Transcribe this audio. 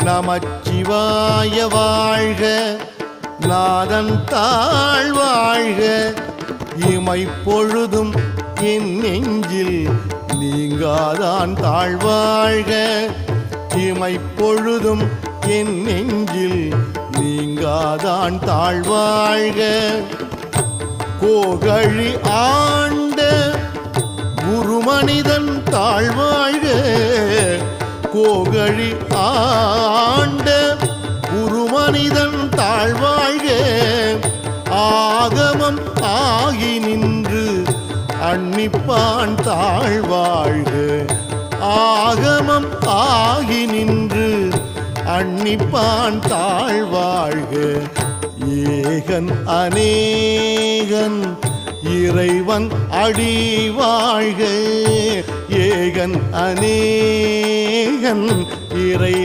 நமச்சிவாய வாழ்க, நாதன் தாழ் வாழ்க, இமைப்பொழுதும் என் நெஞ்சில் நீங்காதான் தாழ்வாழ்க, இமைப்பொழுதும் என் நெஞ்சில் நீங்காதான் தாழ்வாழ்க. கோகழி ஆண்ட குருமனிதன் தாழ்வாழ்க, கோகழி ஆண்ட குருமனிதன் தாழ்வாழ்க, ஆகமம் ஆகி நின்று அன்னிப்பான் தாழ்வாழ்க, ஆகமம் ஆகி நின்று அன்னிப்பான் தாழ்வாழ்க. ஏகன் அநேகன் இறைவன் அடி வாழ்க, ஏகன் அநேகன் இறை